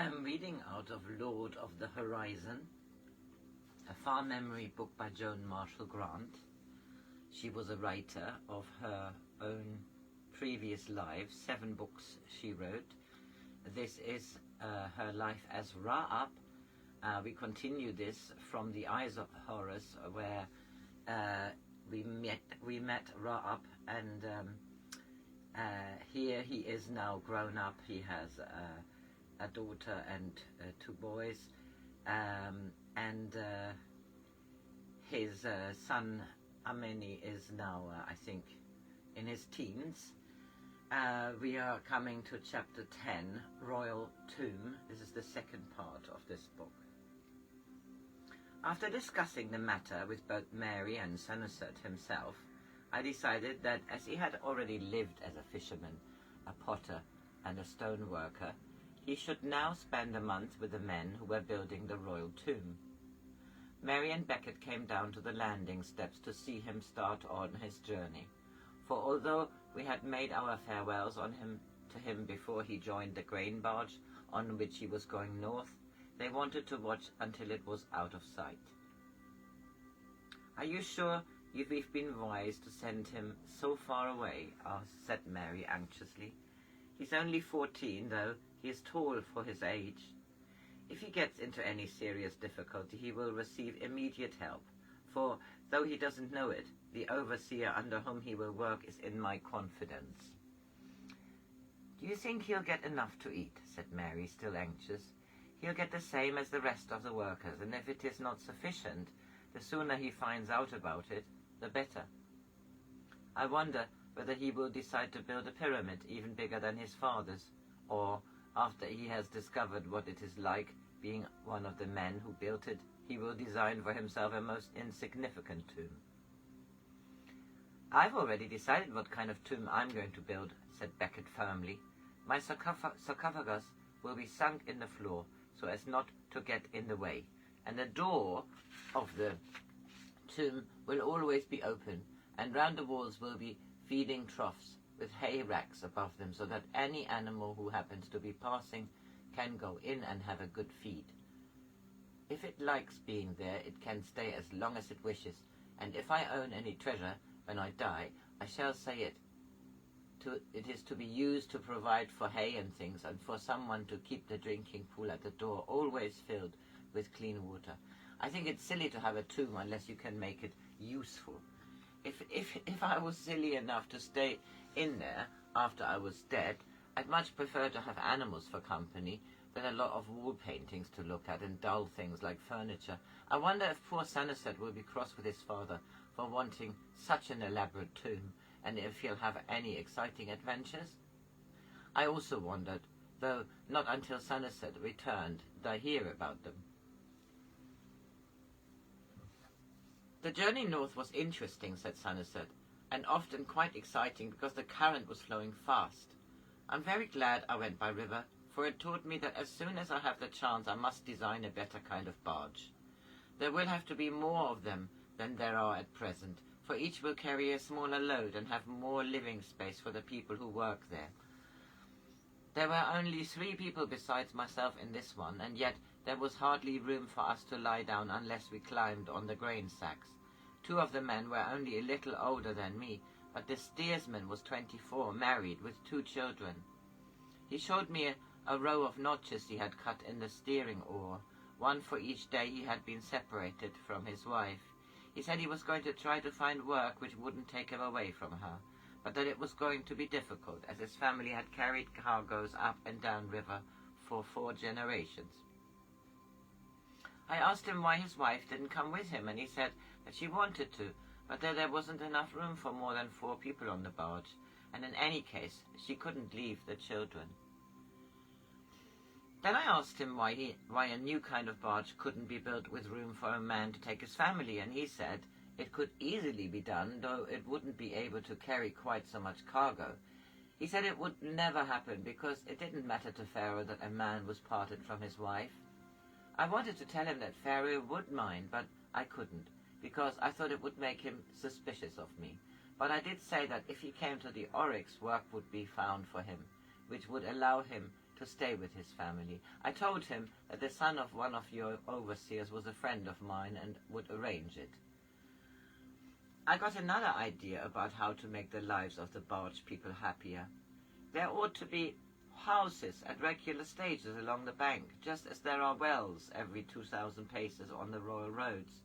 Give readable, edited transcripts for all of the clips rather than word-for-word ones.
I'm reading out of Lord of the Horizon, a far memory book by Joan Marshall Grant. She was a writer of her own previous lives, 7 books she wrote. This is her life as Ra-Ab. We continue this from the Eyes of Horus, where we met Ra-Ab, and here he is now grown up. He has a daughter and 2 boys, and his son Amenemhet is now, I think, in his teens. We are coming to chapter 10, Royal Tomb. This is the second part of this book. After discussing the matter with both Mary and Senusert himself, I decided that as he had already lived as a fisherman, a potter, and a stone worker, he should now spend a month with the men who were building the royal tomb. Mary and Becket came down to the landing steps to see him start on his journey, for although we had made our farewells to him before he joined the grain barge on which he was going north, they wanted to watch until it was out of sight. "Are you sure we've been wise to send him so far away?" said Mary anxiously. "He's only 14, though he is tall for his age. If he gets into any serious difficulty, he will receive immediate help, for, though he doesn't know it, the overseer under whom he will work is in my confidence." "Do you think he'll get enough to eat?" said Mary, still anxious. "He'll get the same as the rest of the workers, and if it is not sufficient, the sooner he finds out about it, the better. I wonder whether he will decide to build a pyramid even bigger than his father's, or, after he has discovered what it is like being one of the men who built it, he will design for himself a most insignificant tomb." "I've already decided what kind of tomb I'm going to build," said Becket firmly. "My sarcophagus will be sunk in the floor so as not to get in the way, and the door of the tomb will always be open, and round the walls will be feeding troughs with hay racks above them, so that any animal who happens to be passing can go in and have a good feed. If it likes being there, it can stay as long as it wishes, and if I own any treasure when I die, I shall say it is to be used to provide for hay and things, and for someone to keep the drinking pool at the door always filled with clean water. I think it's silly to have a tomb unless you can make it useful. If I was silly enough to stay in there after I was dead, I'd much prefer to have animals for company than a lot of wall paintings to look at and dull things like furniture. I wonder if poor Senusert will be cross with his father for wanting such an elaborate tomb, and if he'll have any exciting adventures. I also wondered, though not until Senusert returned did I hear about them. "The journey north was interesting," said Senusert, "and often quite exciting because the current was flowing fast. I'm very glad I went by river, for it taught me that as soon as I have the chance I must design a better kind of barge. There will have to be more of them than there are at present, for each will carry a smaller load and have more living space for the people who work there. There were only 3 people besides myself in this one, and yet there was hardly room for us to lie down unless we climbed on the grain sacks. 2 of the men were only a little older than me, but the steersman was 24, married, with 2 children. He showed me a row of notches he had cut in the steering oar, one for each day he had been separated from his wife. He said he was going to try to find work which wouldn't take him away from her, but that it was going to be difficult, as his family had carried cargoes up and down river for 4 generations. I asked him why his wife didn't come with him, and he said that she wanted to, but that there wasn't enough room for more than 4 people on the barge, and in any case she couldn't leave the children. Then I asked him why a new kind of barge couldn't be built with room for a man to take his family, and he said it could easily be done, though it wouldn't be able to carry quite so much cargo. He said it would never happen, because it didn't matter to Pharaoh that a man was parted from his wife. I wanted to tell him that Pharaoh would mind, but I couldn't, because I thought it would make him suspicious of me. But I did say that if he came to the Oryx, work would be found for him, which would allow him to stay with his family. I told him that the son of one of your overseers was a friend of mine and would arrange it. I got another idea about how to make the lives of the barge people happier. There ought to be houses at regular stages along the bank, just as there are wells every 2,000 paces on the royal roads.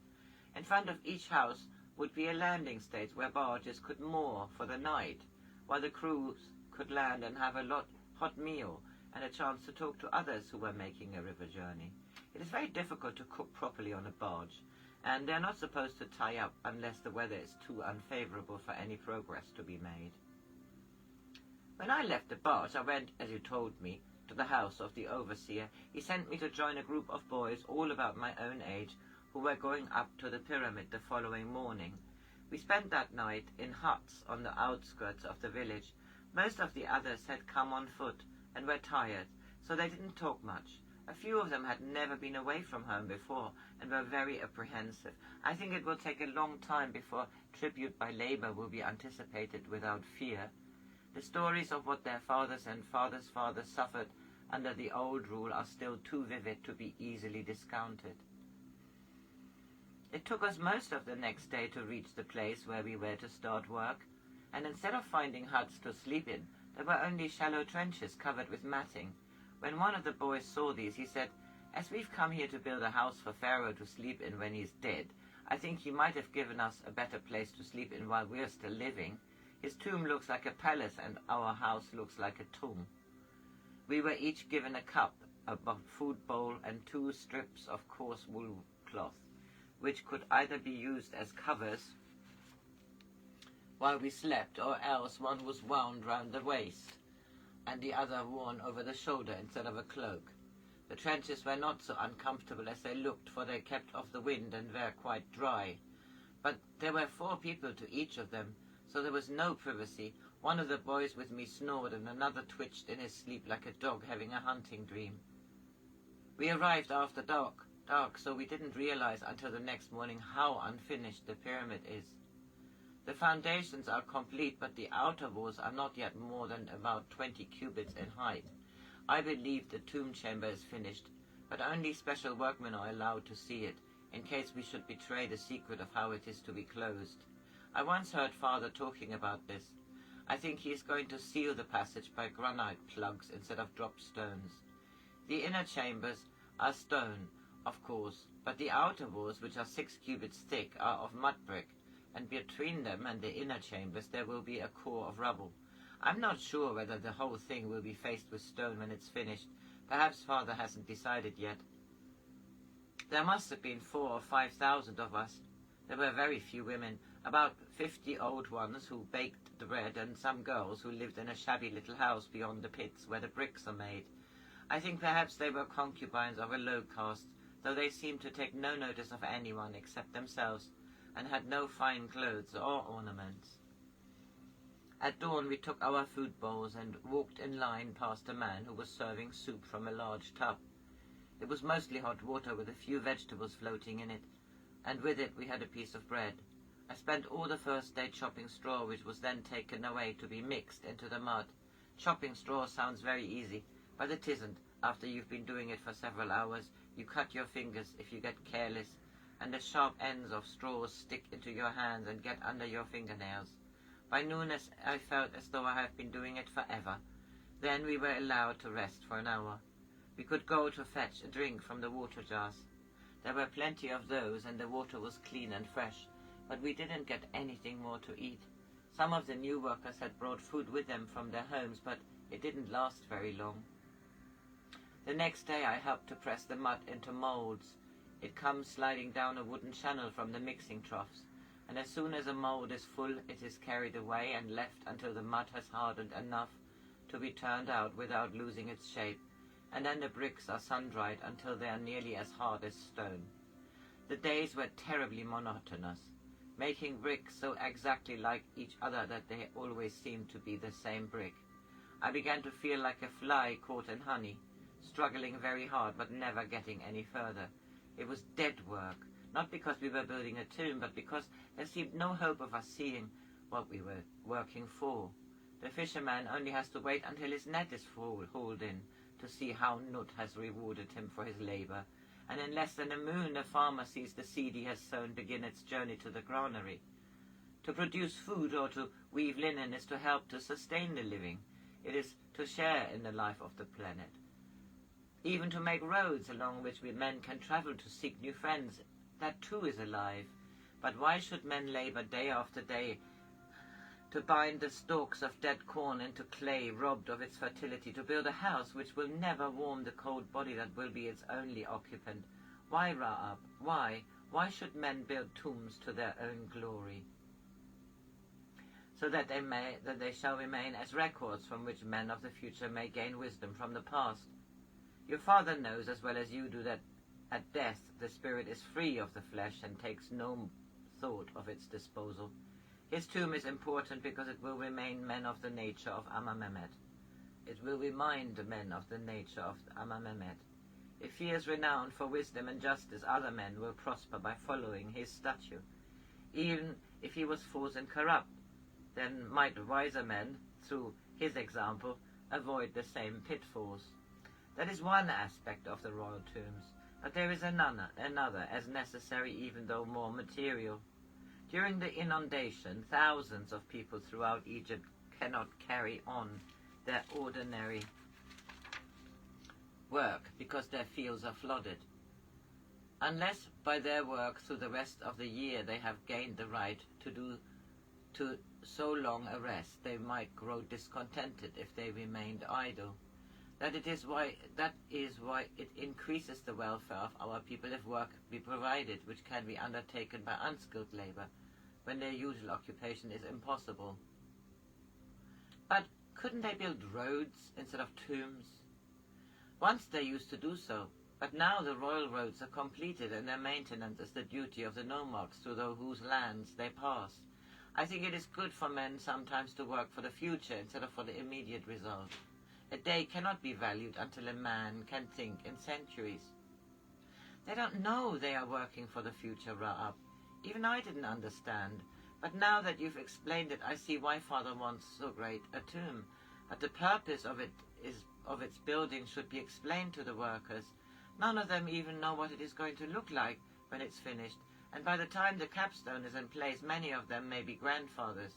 In front of each house would be a landing stage where barges could moor for the night, while the crews could land and have a hot meal and a chance to talk to others who were making a river journey. It is very difficult to cook properly on a barge, and they're not supposed to tie up unless the weather is too unfavorable for any progress to be made. When I left the barge, I went, as you told me, to the house of the overseer. He sent me to join a group of boys, all about my own age, who were going up to the pyramid the following morning. We spent that night in huts on the outskirts of the village. Most of the others had come on foot and were tired, so they didn't talk much. A few of them had never been away from home before and were very apprehensive. I think it will take a long time before tribute by labor will be anticipated without fear. The stories of what their fathers and fathers' fathers suffered under the old rule are still too vivid to be easily discounted. It took us most of the next day to reach the place where we were to start work, and instead of finding huts to sleep in, there were only shallow trenches covered with matting. When one of the boys saw these, he said, "As we've come here to build a house for Pharaoh to sleep in when he's dead, I think he might have given us a better place to sleep in while we're still living. His tomb looks like a palace and our house looks like a tomb." We were each given a cup, a food bowl, and 2 strips of coarse wool cloth, which could either be used as covers while we slept, or else one was wound round the waist and the other worn over the shoulder instead of a cloak. The trenches were not so uncomfortable as they looked, for they kept off the wind and were quite dry. But there were 4 people to each of them, so there was no privacy. One of the boys with me snored, and another twitched in his sleep like a dog having a hunting dream. We arrived after dark, so we didn't realize until the next morning how unfinished the pyramid is. The foundations are complete, but the outer walls are not yet more than about 20 cubits in height. I believe the tomb chamber is finished, but only special workmen are allowed to see it, in case we should betray the secret of how it is to be closed. I once heard Father talking about this. I think he is going to seal the passage by granite plugs instead of drop stones. The inner chambers are stone, of course, but the outer walls, which are 6 cubits thick, are of mud brick, and between them and the inner chambers there will be a core of rubble. I'm not sure whether the whole thing will be faced with stone when it's finished. Perhaps Father hasn't decided yet. There must have been 4,000 or 5,000 of us. There were very few women, about 50 old ones who baked the bread, and some girls who lived in a shabby little house beyond the pits where the bricks are made. I think perhaps they were concubines of a low caste, though they seemed to take no notice of anyone except themselves, and had no fine clothes or ornaments. At dawn we took our food bowls and walked in line past a man who was serving soup from a large tub. It was mostly hot water with a few vegetables floating in it, and with it we had a piece of bread. I spent all the first day chopping straw, which was then taken away to be mixed into the mud. Chopping straw sounds very easy, but it isn't. After you've been doing it for several hours, you cut your fingers if you get careless, and the sharp ends of straws stick into your hands and get under your fingernails. By noon I felt as though I had been doing it forever. Then we were allowed to rest for an hour. We could go to fetch a drink from the water jars. There were plenty of those, and the water was clean and fresh, but we didn't get anything more to eat. Some of the new workers had brought food with them from their homes, but it didn't last very long. The next day I helped to press the mud into molds. It comes sliding down a wooden channel from the mixing troughs, and as soon as a mold is full it is carried away and left until the mud has hardened enough to be turned out without losing its shape, and then the bricks are sun-dried until they are nearly as hard as stone. The days were terribly monotonous, making bricks so exactly like each other that they always seemed to be the same brick. I began to feel like a fly caught in honey, struggling very hard but never getting any further. It was dead work, not because we were building a tomb, but because there seemed no hope of us seeing what we were working for. The fisherman only has to wait until his net is hauled in, to see how Nut has rewarded him for his labour, and in less than a moon the farmer sees the seed he has sown begin its journey to the granary. To produce food or to weave linen is to help to sustain the living. It is to share in the life of the planet. Even to make roads along which men can travel to seek new friends, that too is alive. But why should men labour day after day to bind the stalks of dead corn into clay robbed of its fertility, to build a house which will never warm the cold body that will be its only occupant? Why, Ra-Ab? Why? Why should men build tombs to their own glory? So that they shall remain as records from which men of the future may gain wisdom from the past. Your father knows as well as you do that at death the spirit is free of the flesh and takes no thought of its disposal. His tomb is important because it will remain men of the nature of Amenemhet. It will remind the men of the nature of Amenemhet. If he is renowned for wisdom and justice, other men will prosper by following his statue. Even if he was false and corrupt, then might wiser men, through his example, avoid the same pitfalls. That is one aspect of the royal tombs, but there is another as necessary even though more material. During the inundation, thousands of people throughout Egypt cannot carry on their ordinary work because their fields are flooded. Unless by their work through the rest of the year they have gained the right to so long a rest, they might grow discontented if they remained idle. That is why it increases the welfare of our people if work be provided which can be undertaken by unskilled labour, when their usual occupation is impossible. But couldn't they build roads instead of tombs? Once they used to do so, but now the royal roads are completed and their maintenance is the duty of the nomarchs through whose lands they pass. I think it is good for men sometimes to work for the future instead of for the immediate result. A day cannot be valued until a man can think in centuries. They don't know they are working for the future, Ra-Ab. Even I didn't understand. But now that you've explained it, I see why Father wants so great a tomb. But the purpose of its building should be explained to the workers. None of them even know what it is going to look like when it's finished. And by the time the capstone is in place, many of them may be grandfathers.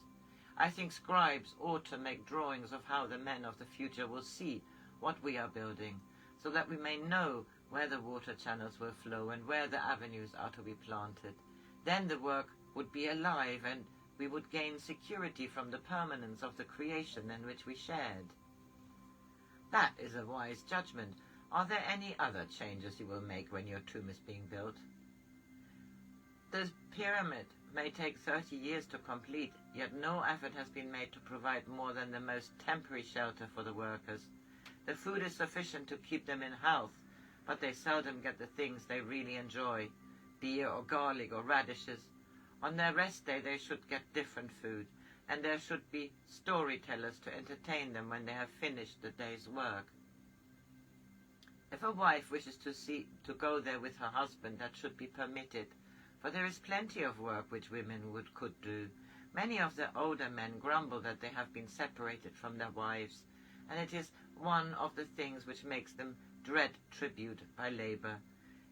I think scribes ought to make drawings of how the men of the future will see what we are building, so that we may know where the water channels will flow and where the avenues are to be planted. Then the work would be alive and we would gain security from the permanence of the creation in which we shared. That is a wise judgment. Are there any other changes you will make when your tomb is being built? The pyramid may take 30 years to complete, yet no effort has been made to provide more than the most temporary shelter for the workers. The food is sufficient to keep them in health, but they seldom get the things they really enjoy, beer or garlic or radishes. On their rest day they should get different food, and there should be storytellers to entertain them when they have finished the day's work. If a wife wishes to go there with her husband, that should be permitted, for there is plenty of work which women could do. Many of the older men grumble that they have been separated from their wives, and it is one of the things which makes them dread tribute by labour.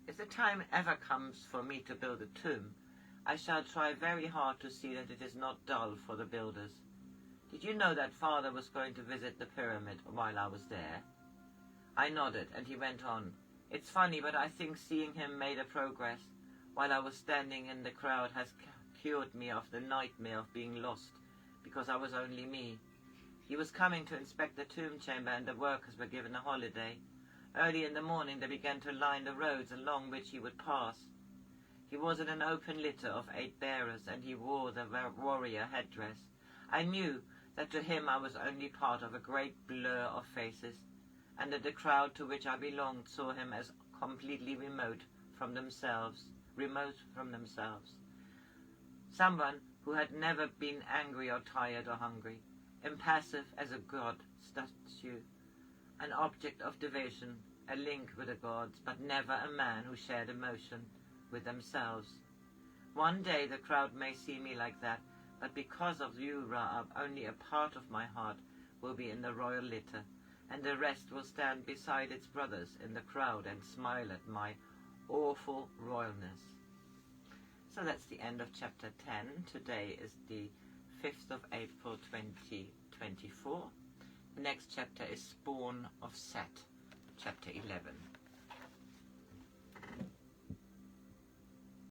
If the time ever comes for me to build a tomb, I shall try very hard to see that it is not dull for the builders. Did you know that Father was going to visit the pyramid while I was there? I nodded, and he went on. It's funny, but I think seeing him made a progress while I was standing in the crowd has cured me of the nightmare of being lost, because I was only me. He was coming to inspect the tomb chamber, and the workers were given a holiday. Early in the morning they began to line the roads along which he would pass. He was in an open litter of 8 bearers, and he wore the warrior headdress. I knew that to him I was only part of a great blur of faces, and that the crowd to which I belonged saw him as completely remote from themselves. Someone who had never been angry or tired or hungry, impassive as a god statue, an object of devotion, a link with the gods, but never a man who shared emotion with themselves. One day the crowd may see me like that, but because of you, Ra-Ab, only a part of my heart will be in the royal litter. and the rest will stand beside its brothers in the crowd and smile at my awful royalness. So that's the end of chapter 10. Today is the 5th of April 2024. The next chapter is Spawn of Set, chapter 11.